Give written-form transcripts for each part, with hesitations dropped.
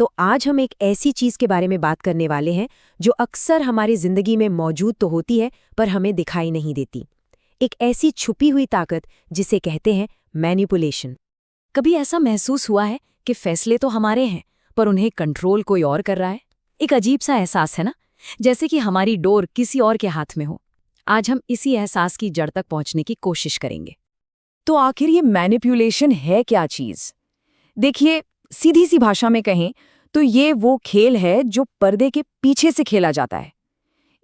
तो आज हम एक ऐसी चीज के बारे में बात करने वाले हैं जो अक्सर हमारी जिंदगी में मौजूद तो होती है पर हमें दिखाई नहीं देती। एक ऐसी छुपी हुई ताकत जिसे कहते हैं मैनिपुलेशन। कभी ऐसा महसूस हुआ है कि फैसले तो हमारे हैं पर उन्हें कंट्रोल कोई और कर रहा है? एक अजीब सा एहसास है ना, जैसे कि हमारी डोर किसी और के हाथ में हो। आज हम इसी एहसास की जड़ तक पहुंचने की कोशिश करेंगे। तो आखिर ये मैनिपुलेशन है क्या चीज? देखिए, सीधी सी भाषा में कहें तो ये वो खेल है जो पर्दे के पीछे से खेला जाता है।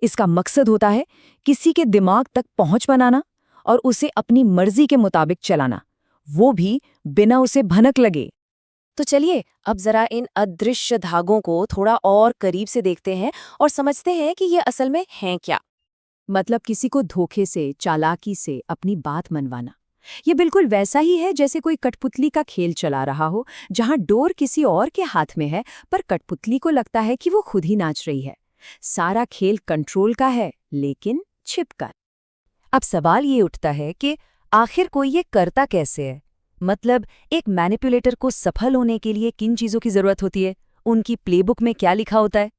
इसका मकसद होता है किसी के दिमाग तक पहुंच बनाना और उसे अपनी मर्जी के मुताबिक चलाना, वो भी बिना उसे भनक लगे। तो चलिए अब जरा इन अदृश्य धागों को थोड़ा और करीब से देखते हैं और समझते हैं कि ये असल में हैं क्या। मतलब किसी को धोखे से, चालाकी से अपनी बात मनवाना। ये बिल्कुल वैसा ही है जैसे कोई कठपुतली का खेल चला रहा हो, जहां डोर किसी और के हाथ में है पर कठपुतली को लगता है कि वो खुद ही नाच रही है। सारा खेल कंट्रोल का है, लेकिन छिपकर। अब सवाल ये उठता है कि आखिर कोई ये करता कैसे है? मतलब एक मैनिपुलेटर को सफल होने के लिए किन चीजों की जरूरत होती है? उनकी प्लेबुक में क्या लिखा होता है?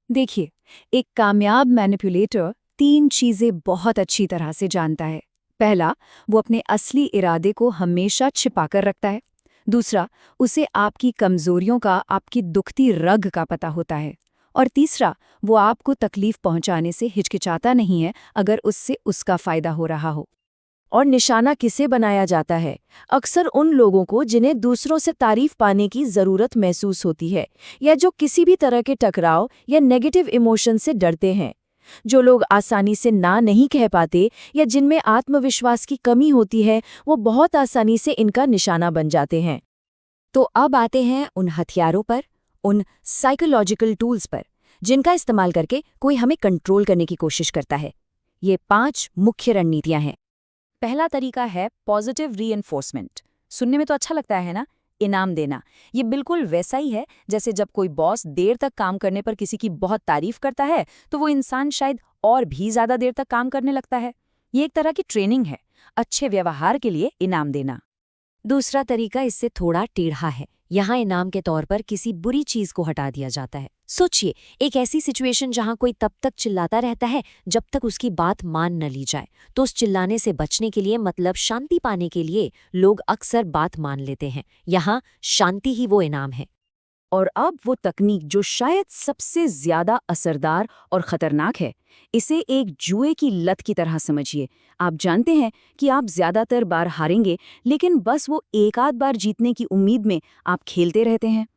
देखिए, एक कामयाब मैनिपुलेटर 3 चीजें बहुत अच्छी तरह से जानता है। पहला, वो अपने असली इरादे को हमेशा छिपाकर रखता है। दूसरा, उसे आपकी कमजोरियों का, आपकी दुखती रग का पता होता है। और तीसरा, वो आपको तकलीफ पहुंचाने से हिचकिचाता नहीं है अगर उससे उसका फायदा हो रहा हो। और निशाना किसे बनाया जाता है? अक्सर उन लोगों को जिन्हें दूसरों से तारीफ पाने की जरूरत महसूस होती है, या जो किसी भी तरह के टकराव या नेगेटिव इमोशन से डरते हैं। जो लोग आसानी से ना नहीं कह पाते या जिनमें आत्मविश्वास की कमी होती है, वो बहुत आसानी से इनका निशाना बन जाते हैं। तो अब आते हैं उन हथियारों पर, उन साइकोलॉजिकल टूल्स पर, जिनका इस्तेमाल करके कोई हमें कंट्रोल करने की कोशिश करता है। ये 5 मुख्य रणनीतियां हैं। पहला तरीका है पॉजिटिव रीइंफोर्समेंट। सुनने में तो अच्छा लगता है ना, इनाम देना। ये बिल्कुल वैसा ही है जैसे जब कोई बॉस देर तक काम करने पर किसी की बहुत तारीफ करता है तो वो इंसान शायद और भी ज्यादा देर तक काम करने लगता है। ये एक तरह की ट्रेनिंग है, अच्छे व्यवहार के लिए इनाम देना। दूसरा तरीका इससे थोड़ा टेढ़ा है। यहाँ इनाम के तौर पर किसी बुरी चीज को हटा दिया जाता है। सोचिए, एक ऐसी सिचुएशन जहाँ कोई तब तक चिल्लाता रहता है जब तक उसकी बात मान न ली जाए। तो उस चिल्लाने से बचने के लिए, मतलब शांति पाने के लिए, लोग अक्सर बात मान लेते हैं। यहाँ शांति ही वो इनाम है। और अब वो तकनीक जो शायद सबसे ज्यादा असरदार और खतरनाक है, इसे एक जुए की लत की तरह समझिए। आप जानते हैं कि आप ज्यादातर बार हारेंगे, लेकिन बस वो एक आध बार जीतने की उम्मीद में आप खेलते रहते हैं।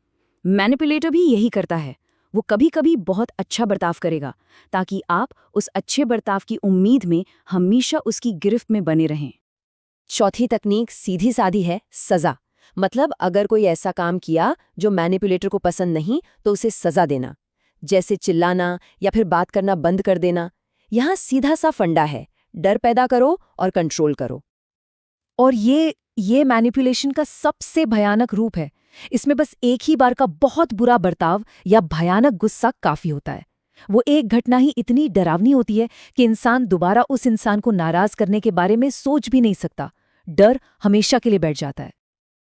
मैनिपुलेटर भी यही करता है। वो कभी कभी बहुत अच्छा बर्ताव करेगा ताकि आप उस अच्छे बर्ताव की उम्मीद में हमेशा उसकी गिरफ्त में बने रहें। चौथी तकनीक सीधी सादी है, सजा। मतलब अगर कोई ऐसा काम किया जो मैनिपुलेटर को पसंद नहीं तो उसे सजा देना, जैसे चिल्लाना या फिर बात करना बंद कर देना। यहाँ सीधा सा फंडा है, डर पैदा करो और कंट्रोल करो। और ये मैनिपुलेशन का सबसे भयानक रूप है। इसमें बस एक ही बार का बहुत बुरा बर्ताव या भयानक गुस्सा काफी होता है। वो एक घटना ही इतनी डरावनी होती है कि इंसान दोबारा उस इंसान को नाराज करने के बारे में सोच भी नहीं सकता। डर हमेशा के लिए बैठ जाता है।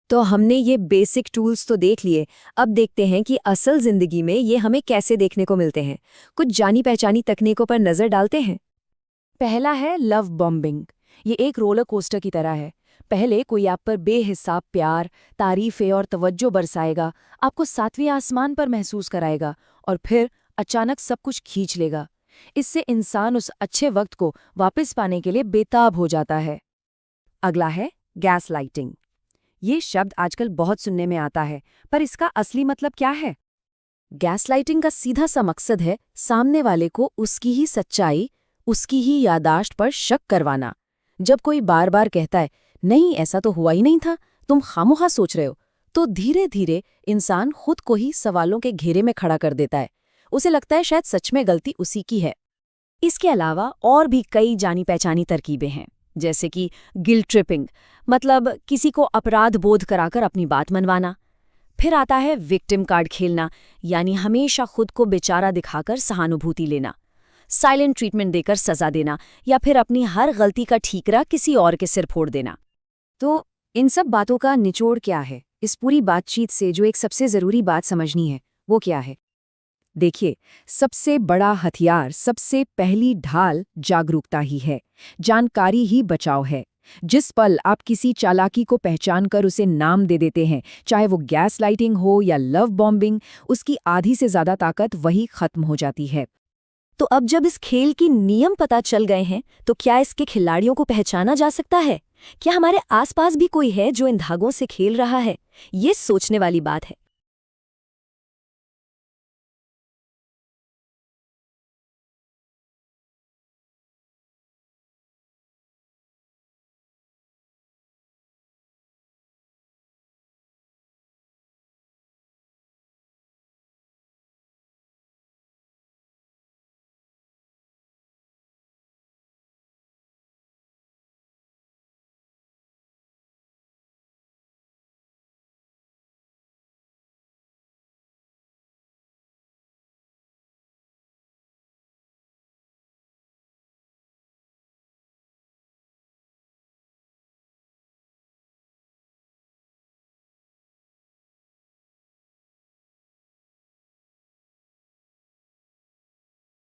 तो हमने ये बेसिक टूल्स तो देख लिए। अब देखते हैं कि असल जिंदगी में ये हमें कैसे देखने को मिलते हैं। कुछ जानी पहचानी तकनीकों पर नजर डालते हैं। पहला है लव बॉम्बिंग। ये एक रोलर कोस्टर की तरह है। पहले कोई आप पर बेहिसाब प्यार, तारीफें और तवज्जो बरसाएगा, आपको 7वें आसमान पर महसूस कराएगा और फिर अचानक सब कुछ खींच लेगा। इससे इंसान उस अच्छे वक्त को वापस पाने के लिए बेताब हो जाता है। अगला है गैस लाइटिंग। ये शब्द आजकल बहुत सुनने में आता है, पर इसका असली मतलब क्या है? गैसलाइटिंग का सीधा सा मकसद है सामने वाले को उसकी ही सच्चाई, उसकी ही यादाश्त पर शक करवाना। जब कोई बार बार कहता है, नहीं ऐसा तो हुआ ही नहीं था, तुम खामोखा सोच रहे हो, तो धीरे धीरे इंसान खुद को ही सवालों के घेरे में खड़ा कर देता है। उसे लगता है शायद सच में गलती उसी की है। इसके अलावा और भी कई जानी पहचानी तरकीबें हैं, जैसे कि गिल्ट ट्रिपिंग, मतलब किसी को अपराध बोध कराकर अपनी बात मनवाना। फिर आता है विक्टिम कार्ड खेलना, यानी हमेशा खुद को बेचारा दिखाकर सहानुभूति लेना। साइलेंट ट्रीटमेंट देकर सजा देना, या फिर अपनी हर गलती का ठीकरा किसी और के सिर फोड़ देना। तो इन सब बातों का निचोड़ क्या है? इस पूरी बातचीत से जो एक सबसे ज़रूरी बात समझनी है, वो क्या है? देखिए, सबसे बड़ा हथियार, सबसे पहली ढाल जागरूकता ही है। जानकारी ही बचाव है। जिस पल आप किसी चालाकी को पहचान कर उसे नाम दे देते हैं, चाहे वो गैस लाइटिंग हो या लव बॉम्बिंग, उसकी आधी से ज़्यादा ताकत वही खत्म हो जाती है। तो अब जब इस खेल की नियम पता चल गए हैं, तो क्या इसके खिलाड़ियों को पहचाना जा सकता है? क्या हमारे आसपास भी कोई है जो इन धागों से खेल रहा है? ये सोचने वाली बात है।